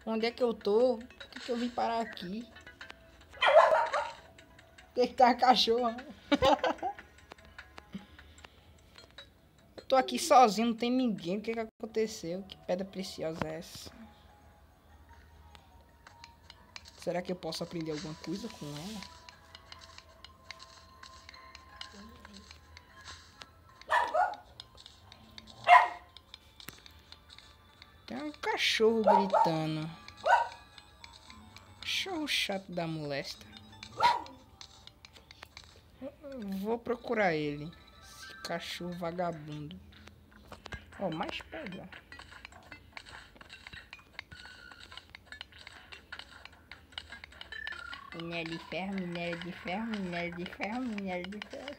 Onde é que eu tô? Por que eu vim parar aqui? Tem que estar cachorro. Eu tô aqui sozinho, não tem ninguém. O que aconteceu? Que pedra preciosa é essa? Será que eu posso aprender alguma coisa com ela? Tem um cachorro gritando. Cachorro chato da molesta. Vou procurar ele. Esse cachorro vagabundo. Ó, mais pedra. Minério de ferro, minério de ferro, minério de ferro, minério de ferro.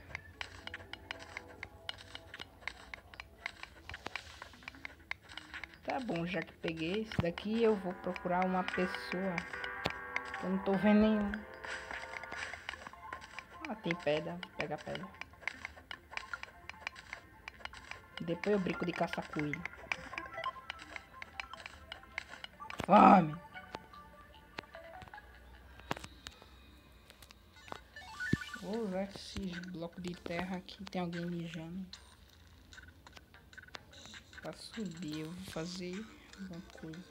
Tá bom, já que peguei esse daqui, eu vou procurar uma pessoa. Eu não tô vendo nenhum. Ah, tem pedra. Vou pegar pedra. Depois eu brinco de caçar coelho. Fome! Vou usar esses blocos de terra aqui. Tem alguém mijando. Pra subir, eu vou fazer alguma coisa.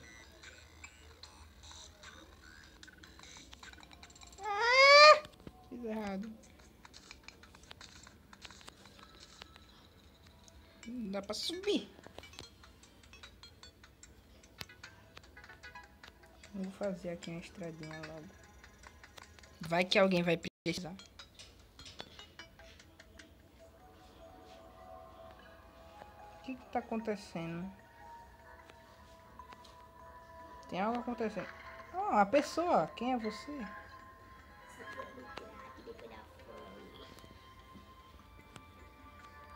Ah! Fiz errado. Não dá pra subir. Vou fazer aqui uma estradinha logo. Vai que alguém vai precisar. O que tá acontecendo? Tem algo acontecendo. Oh, a pessoa. Quem é você?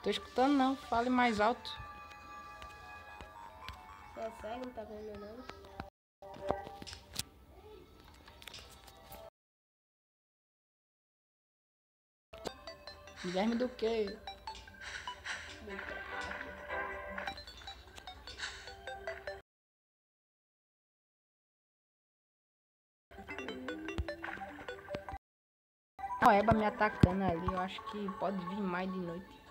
Tô escutando não. Fale mais alto. Você é cego, não tá vendo não? Guilherme do quê? A Eba me atacando ali. Eu acho que pode vir mais de noite.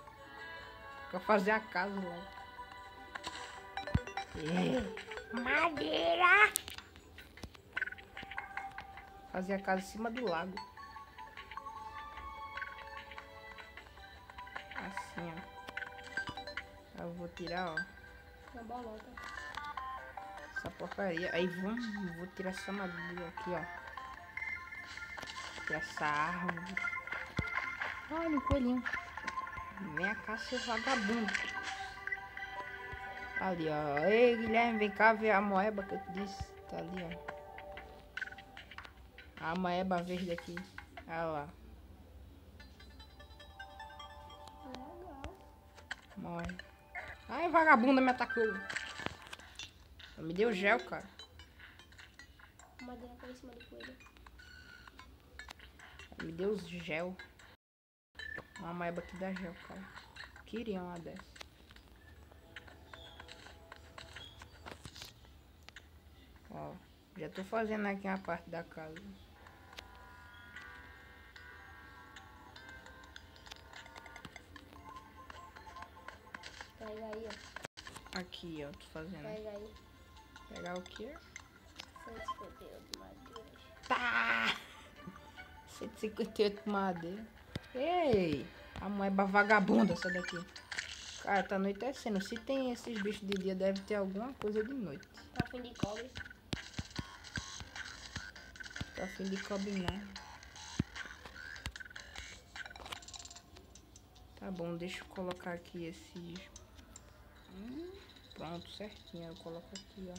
Pra fazer a casa lá. Madeira! Fazer a casa em cima do lago. Assim, ó. Eu vou tirar, ó. Uma bolota. Essa porcaria. Aí vou tirar essa madeira aqui, ó. Tirar essa árvore. Olha o coelhinho. Vem cá, seu vagabundo. Ali, ó. Ei, Guilherme, vem cá ver a moeba que eu te disse. Tá ali, ó. A moeba verde aqui. Olha lá. Legal. Morre. Ai, vagabunda me atacou. Me deu gel, cara. A madeira caiu em cima do coelho. Me deu gel. Uma moeba que dá gel, cara. Queria uma dessa. Ó, já tô fazendo aqui uma parte da casa. Pega aí, ó. Aqui, ó, tô fazendo. Pega aí. Pegar o quê? 158 de madeira. Tá! 158 de madeira. Ei! A moeba vagabunda essa daqui. Cara, tá anoitecendo. Se tem esses bichos de dia, deve ter alguma coisa de noite. Tá fim de cobre. Tá fim de cobre não. Tá bom, deixa eu colocar aqui esses... pronto, certinho. Eu coloco aqui, ó.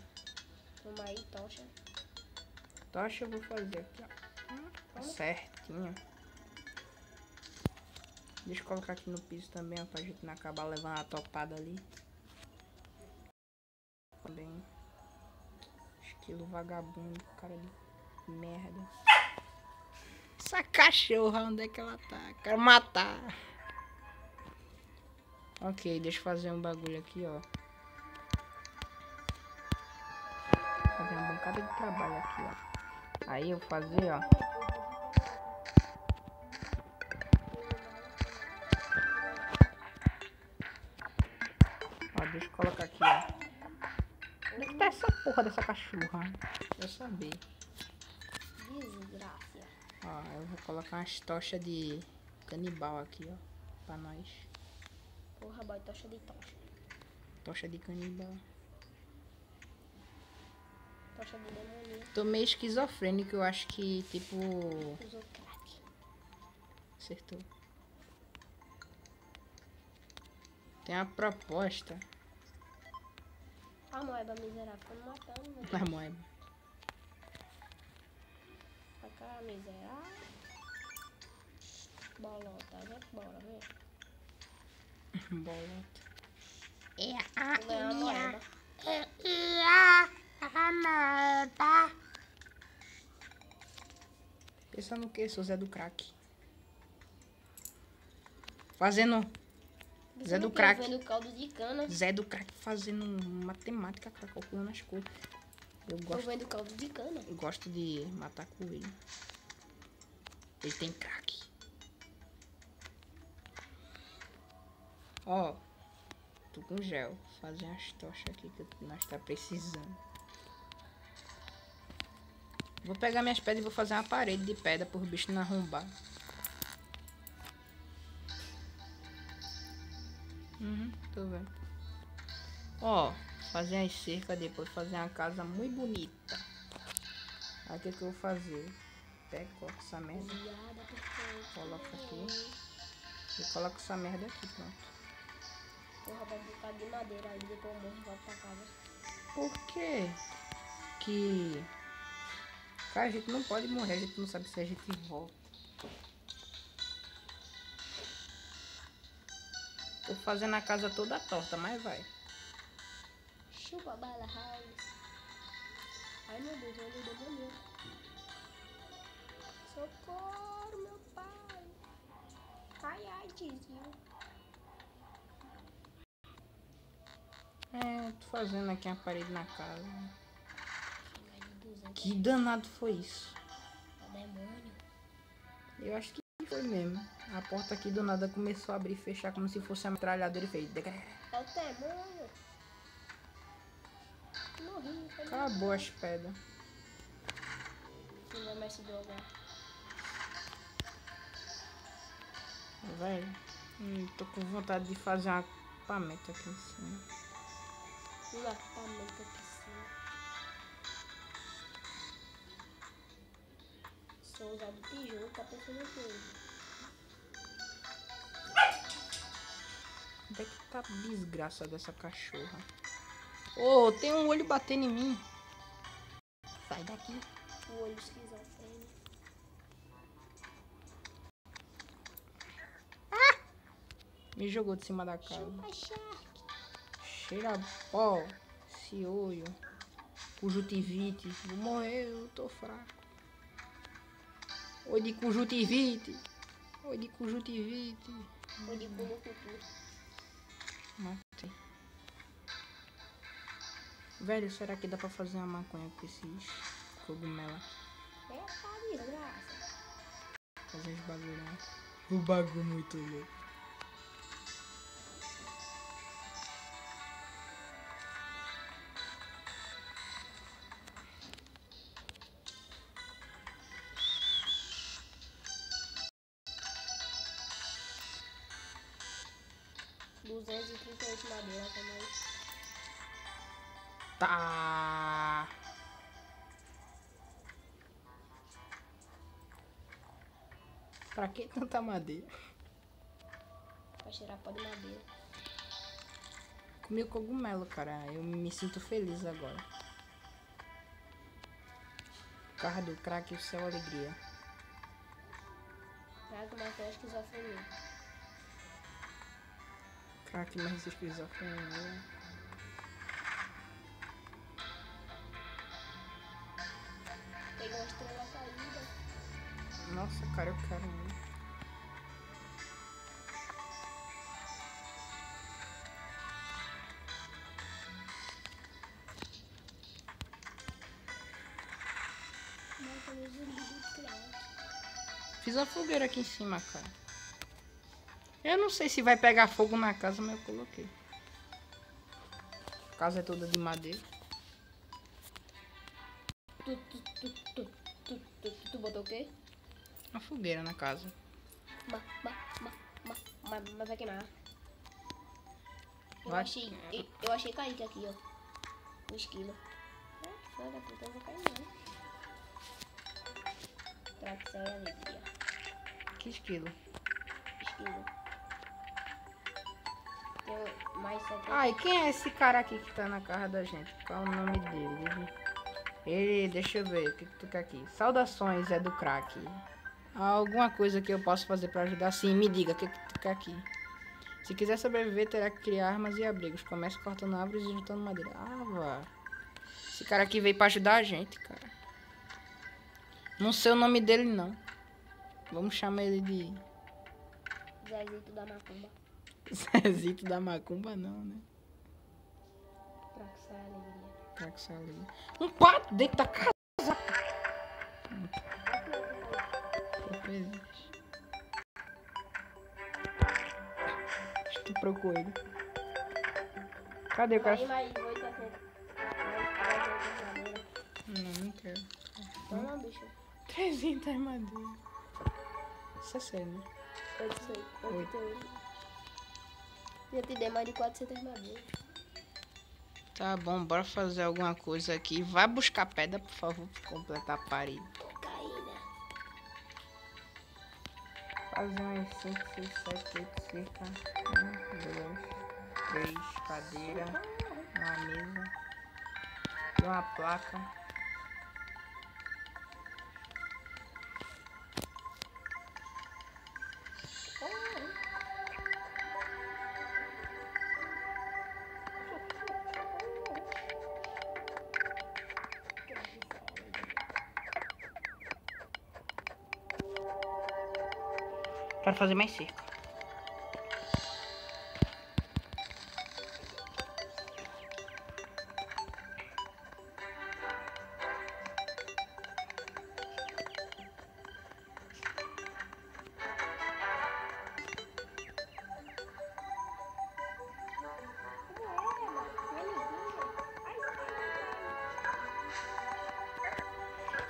Toma aí, tocha. Tocha eu vou fazer aqui, ó. Certinho. Deixa eu colocar aqui no piso também, ó, pra gente não acabar levando a topada ali. Também. Estilo vagabundo, cara de merda. Essa cachorra, onde é que ela tá? Quero matar. Ok, deixa eu fazer um bagulho aqui, ó. fazer uma bancada de trabalho aqui, ó. Aí eu fazer, ó. Ó, deixa eu colocar aqui, ó. Onde é que tá essa porra dessa cachorra? Quero saber. Desgraça. Ó, eu vou colocar umas tochas de canibal aqui, ó. Pra nós. Porra, boy, tocha de tocha. Tocha de canibal. Tocha de demoníaco. Tô meio esquizofrênico, eu acho que, tipo... Usou crack. Acertou. Tem uma proposta. A moeba miserável ficando matando, né? Na moeba. Pra cá, miserável. Bolota, vai embora, vem. Bolota. Vou ganhar uma moeba. Pensa no que, sou Zé do Crack? Fazendo... Zé do Crack. Vendo caldo de cana. Zé do Crack fazendo matemática, cara, calculando as coisas. Eu Tô gosto, vendo caldo de cana. gosto de matar coelho. Ele tem crack. Ó, tô com gel. Fazer umas tochas aqui que nós tá precisando. Vou pegar minhas pedras e vou fazer uma parede de pedra por bicho não arrombar. Tô vendo. Ó, fazer as cercas, depois fazer uma casa muito bonita. Aí o que eu vou fazer? Pega, coloca essa merda. Piada perfeita. Coloca aqui. E coloca essa merda aqui, pronto. Vou roubar um bocado de madeira aí, depois eu morro e volto pra casa. Por quê? Que... Cara, a gente não pode morrer, a gente não sabe se a gente volta. Tô fazendo a casa toda torta, mas vai. Chupa bala house. Ai meu Deus, olha o demoníaco. Socorro, meu pai. Ai, ai, tiozinho. Tô fazendo aqui uma parede na casa. Chega de 200. Que danado foi isso? É demônio. Eu acho que foi mesmo. A porta aqui do nada começou a abrir e fechar como se fosse a metralhadora e fez. É o demônio. Morri. Foi Acabou as pedras. Não vai mais se drogar. Velho, tô com vontade de fazer um acampamento aqui em cima. Um apartamento aqui em cima. Sou usado tijolo, tá pensando em coisa. Onde é que tá a desgraça dessa cachorra? Ô, tem um olho batendo em mim. Sai daqui. O olho esquizofrênico. Me jogou de cima da casa. Chupa shark. Cheira pó. Esse olho. Conjuntivite. Vou morrer, eu tô fraco. Oi de conjuntivite. Oi de conjuntivite. Ou de culucutu. Matei. Velho, será que dá pra fazer uma maconha com esses cogumelos? É a desgraça. Fazer os bagulho, né? O bagulho muito louco. $238 madeira também. Tá. Pra que tanta madeira? Pra cheirar pó de madeira. Comi o cogumelo, cara. Eu me sinto feliz agora. Carro do crack e o céu alegria. Traga uma fé esquizofrenia. Crack mais esquizofrenia. Peguei uma estrela caída. Nossa, cara, eu quero muito. Fiz uma fogueira aqui em cima, cara. Eu não sei se vai pegar fogo na casa, mas eu coloquei. A casa é toda de madeira. Tu botou o quê? Uma fogueira na casa. Mas vai queimar. Vai. Eu achei Kaique aqui, ó. Um esquilo. Filha da puta, eu vou cair não. Tração e alegria. Que esquilo? Esquilo. Tem mais 70. Ai, quem é esse cara aqui que tá na casa da gente? Qual é o nome dele? Ele, deixa eu ver, o que tu quer aqui? Saudações, é do crack. Alguma coisa que eu posso fazer pra ajudar? Sim, me diga, o que tu quer aqui? Se quiser sobreviver, terá que criar armas e abrigos. Comece cortando árvores e juntando madeira. Ah, vá. Esse cara aqui veio pra ajudar a gente, cara. Não sei o nome dele, não. Vamos chamar ele de... Zezito da Macumba. Zezito da Macumba, não, né? Tração e alegria. Traxa ali. Um pato dentro da casa. Estuprou com ele. Cadê o cara? Mais 800. Não quero. Toma, bicho. 300 madeira. Isso é sério, né? Eu sei. Já te dei mais de 400 madeiras. Tá bom, bora fazer alguma coisa aqui. Vai buscar pedra, por favor, pra completar a parede. Cocaína. Fazer umas 5, 6, 7, 8 cerca. 1, 2, 3 cadeira. Uma mesa. E uma placa. Quero fazer mais cerca.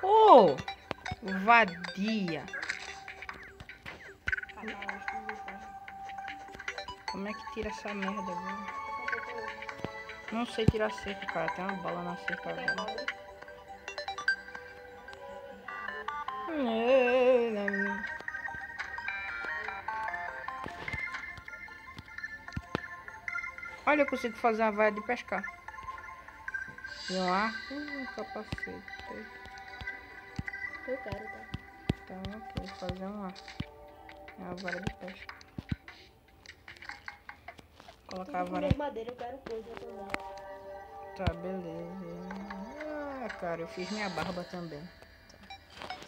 Oh, vadia. Como é que tira essa merda agora? Não sei tirar cerca, cara. Tem uma bala na cerca agora. Olha, eu consigo fazer uma vaia de pescar. E um arco e um capacete. Eu quero, tá? Então, ok, vou fazer um arco. É uma vara de pesca. Colocar a vara. Madeira, eu quero coisa também. Tá, beleza. Ah, cara, eu fiz minha barba também.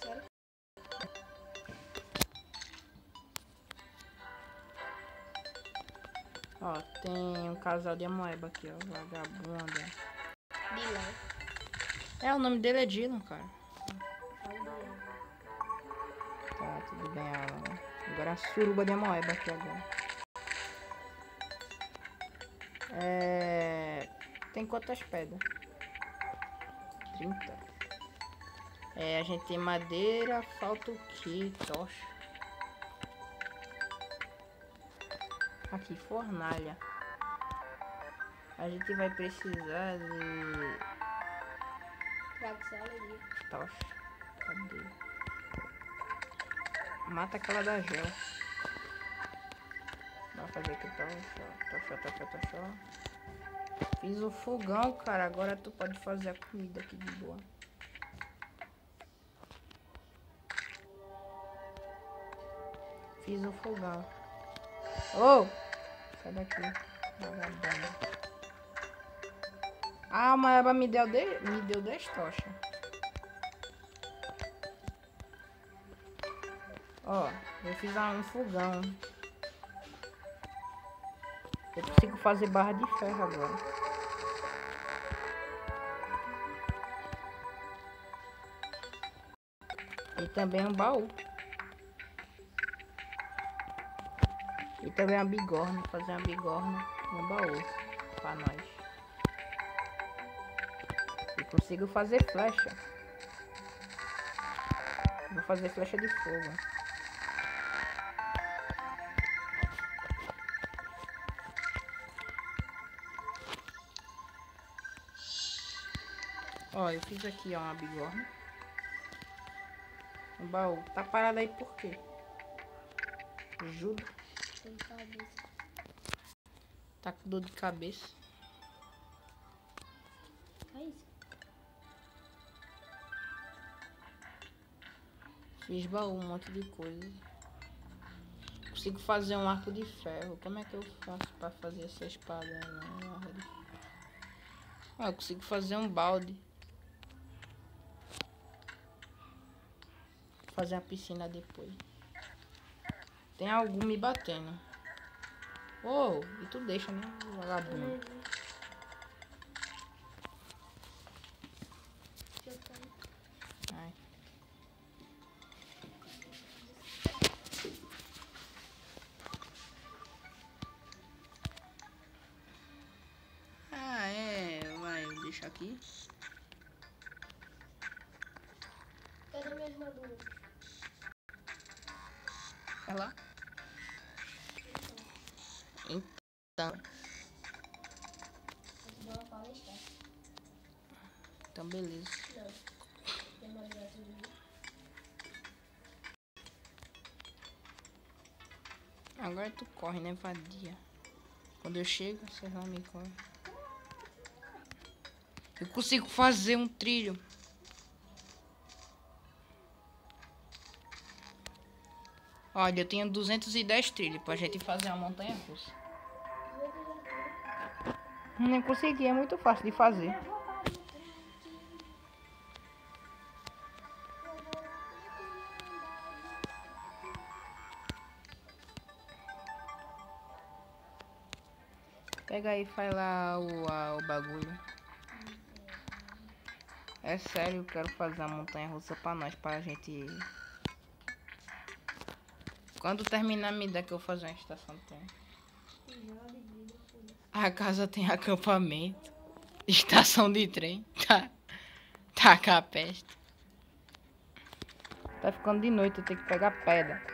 Sério? Ó, tem um casal de amoeba aqui, ó. Vagabunda. Dylan. É, o nome dele é Dylan, cara. Fala Dylan. Tá, tudo bem, Alan. Agora a suruba de amoeba aqui agora. Tem quantas pedras? 30. A gente tem madeira, falta o que? Tocha. Aqui, fornalha. A gente vai precisar de... Tração e alegria. tocha. Cadê? Mata aquela da gel. Vai fazer aqui tocha. Fiz o fogão, cara. Agora tu pode fazer a comida aqui de boa. Fiz o fogão. Ô! Sai daqui. Vagabunda. Ah, uma eba me deu 10 tochas. Ó, eu fiz um fogão. Eu consigo fazer barra de ferro agora. E também um baú. E também uma bigorna. Fazer uma bigorna no baú. Pra nós. E consigo fazer flecha. Vou fazer flecha de fogo. Ó, eu fiz aqui, ó, uma bigorna. Um baú. Tá parado aí por quê? Ajuda. Tem cabeça. Tá com dor de cabeça. É isso. Fiz baú, um monte de coisa. Consigo fazer um arco de ferro. Como é que eu faço pra fazer essa espada? Ah, eu consigo fazer um balde. Fazer a piscina depois. Tem algum me batendo. Oh, e tu deixa, né? Vagabundo. Ai. Ah, é. Vai, deixa aqui. Cadê minha armadura? Vai lá. Então. Vou dar uma palestra. Então, beleza. Não. Tem mais gasolina. Agora tu corre, né, vadia? Quando eu chego, você vai me corre. Eu consigo fazer um trilho. Olha, eu tenho 210 trilhos pra gente fazer uma montanha russa. Nem consegui, é muito fácil de fazer. Pega aí e faz lá o bagulho. É sério, eu quero fazer uma montanha russa pra nós, pra gente... Quando terminar, me dá que eu vou fazer uma estação de trem. A casa tem acampamento. Estação de trem. Tá com a peste. Tá ficando de noite, eu tenho que pegar pedra.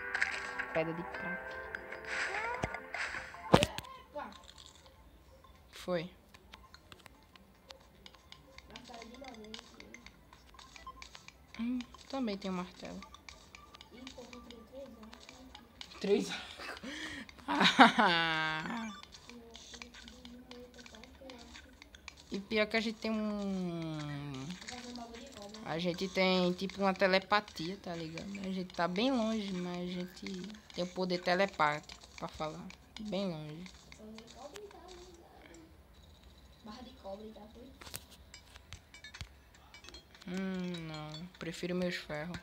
Pedra de prata. Foi. Também tem um martelo. Três E pior que a gente tem A gente tem tipo uma telepatia, tá ligado? A gente tá bem longe, mas a gente tem o poder telepático pra falar. Bem longe. Barra de cobre, tá? Não. Prefiro meus ferros.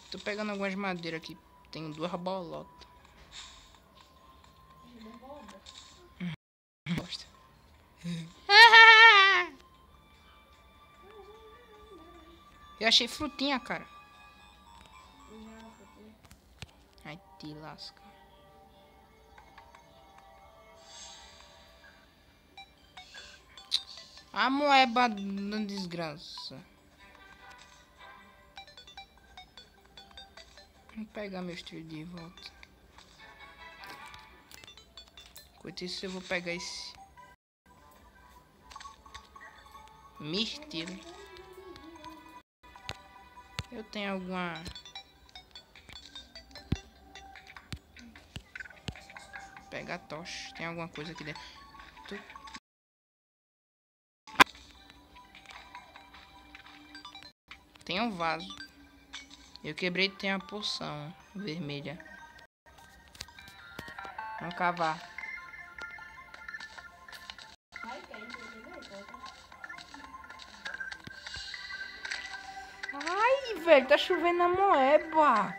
Tô pegando algumas madeiras aqui. Tenho 2 bolotas. Bosta. Eu achei frutinha, cara. Ai, te lasca. A moeba da desgraça. Vou pegar meus trilhos de volta. Enquanto isso, eu vou pegar esse mirtilo. Eu tenho alguma... Pegar tocha. Tem alguma coisa aqui dentro. Tem um vaso. Eu quebrei, tem uma poção vermelha. Vamos cavar. Ai, velho, tá chovendo na moeba.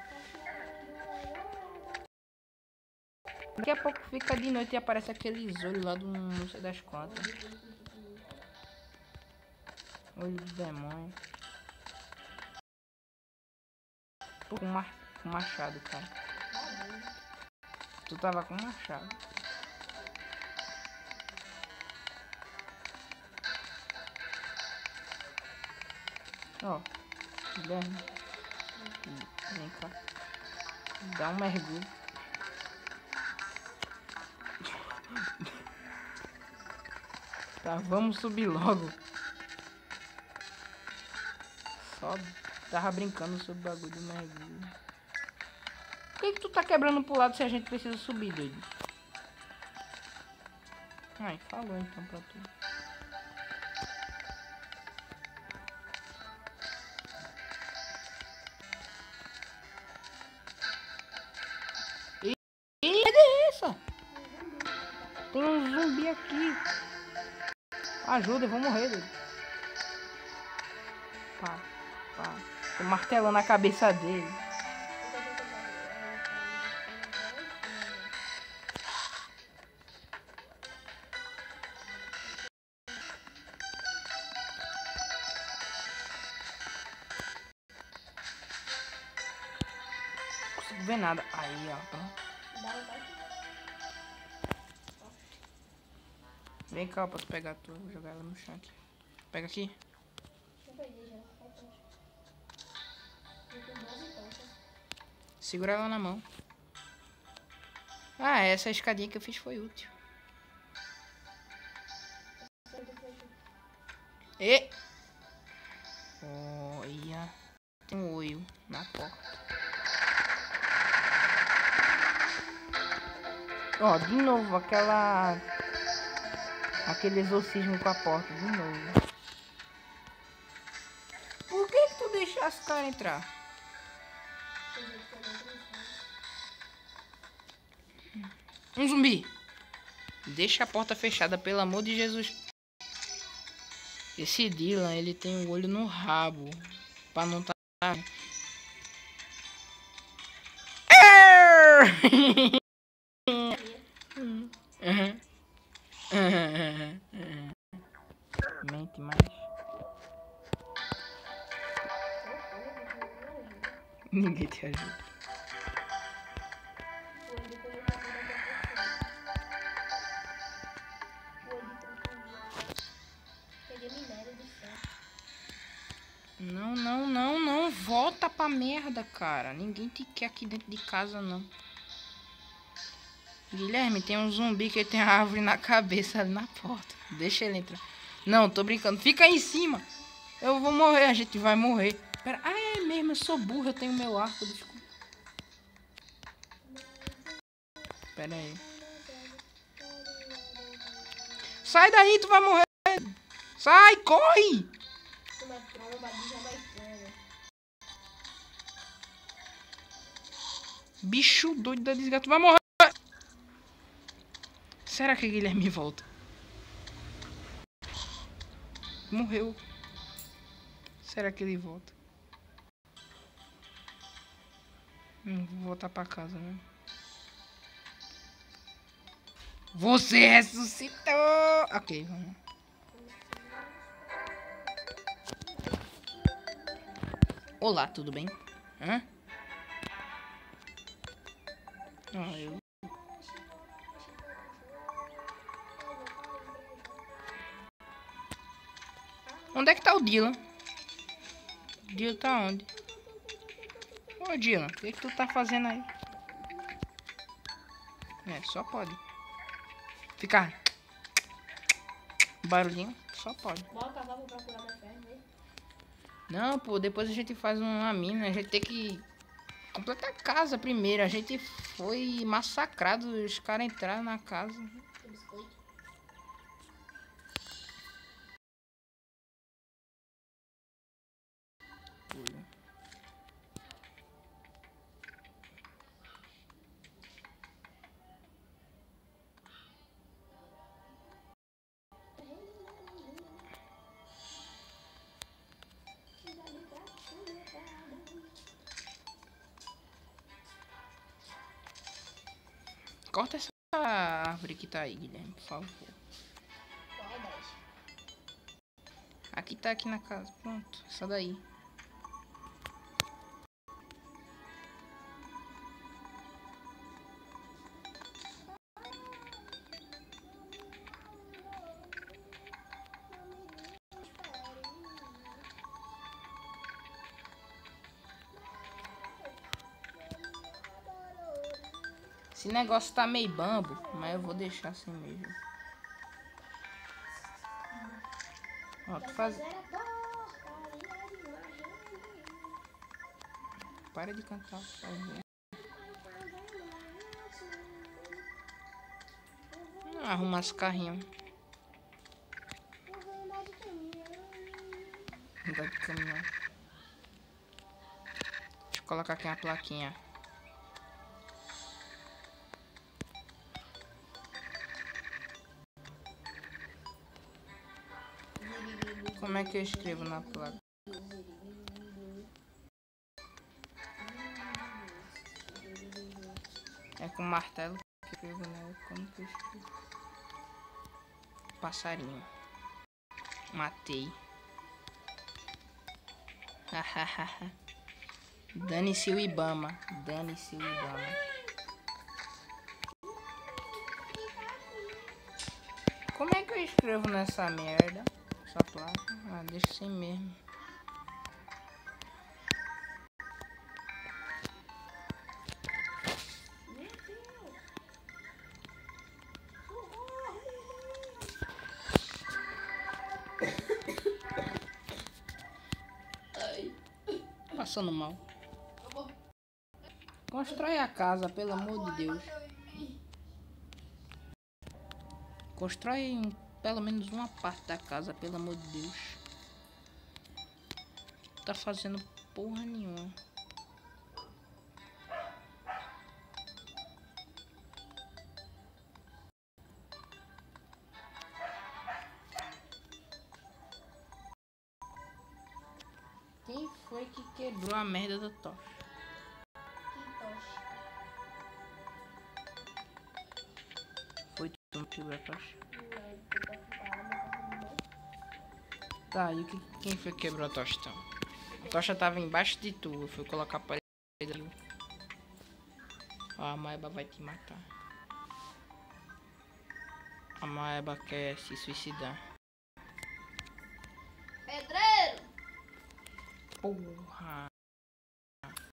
Daqui a pouco fica de noite e aparece aqueles olhos lá do não sei das quantas. Olho do demônio. Tô com machado, cara. Tu tava com machado. Ó, Guilherme. Vem cá. Dá um mergulho. Tá, vamos subir logo. Só tava brincando sobre o bagulho do mergulho. Por que tu tá quebrando pro lado se a gente precisa subir, doido? Ai, falou então pra tu. Ih, cadê essa? Tem um zumbi aqui. Ajuda, eu vou morrer, doido. Pá, pá. Tô martelando a cabeça dele. Não consigo ver nada. Aí, ó. Pronto. Vem cá, eu posso pegar tu. Vou jogar ela no chão aqui. Pega aqui. Segura ela na mão. Ah, essa escadinha que eu fiz foi útil. E... olha. Tem um olho na porta. Ó, de novo, aquele exorcismo com a porta, de novo. Por que tu deixasse o cara entrar? Um zumbi. Deixa a porta fechada, pelo amor de Jesus. Esse Dylan, ele tem o olho no rabo. Pra não tá... Mente mais. Ninguém te ajuda. Não. Volta pra merda, cara. Ninguém te quer aqui dentro de casa, não. Guilherme, tem um zumbi que tem a árvore na cabeça ali na porta. Deixa ele entrar. Não, tô brincando. Fica aí em cima. Eu vou morrer, a gente vai morrer. Pera, é mesmo, eu sou burro, eu tenho meu arco, desculpa. Pera aí. Sai daí, tu vai morrer. Sai, corre. Bicho doido da desgraça, tu vai morrer. Será que Guilherme volta? Morreu. Será que ele volta? Vou voltar pra casa, né? Você ressuscitou! Ok, vamos. Olá, tudo bem? Hã? Eu... Onde é que tá o Dylan? O Dylan tá onde? Ô Dylan, o que tu tá fazendo aí? É, só pode. Ficar barulhinho, só pode. Não, pô, depois a gente faz uma mina. A gente tem que completar a casa primeiro. A gente foi massacrado. Os caras entraram na casa. Corta essa árvore que tá aí, Guilherme, por favor. Qual é 10? Aqui tá aqui na casa. Pronto, essa daí. Esse negócio tá meio bambo, mas eu vou deixar assim mesmo. Ó, tu faz... Para de cantar, por favor. Arruma as carrinhos. Andar de caminhão. Deixa eu colocar aqui uma plaquinha. Como é que eu escrevo na placa? É com martelo que eu escrevo, né? Como que eu escrevo? Passarinho. Matei. Hahaha. Dane-se o Ibama. Dane-se o Ibama. Como é que eu escrevo nessa merda? Essa placa? Ah, deixa assim mesmo. Passando mal. Constrói a casa, pelo amor de Deus. Constrói pelo menos uma parte da casa, pelo amor de Deus. Tá fazendo porra nenhuma. Quem foi que quebrou a merda da tocha? Que tocha. Foi tu que quebrou a tocha? Não, Tá, e quem foi que quebrou a tocha então? A tocha tava embaixo de tu, eu fui colocar a parede ali. Ó, a Maeba vai te matar. A Maeba quer se suicidar. Pedreiro! Porra!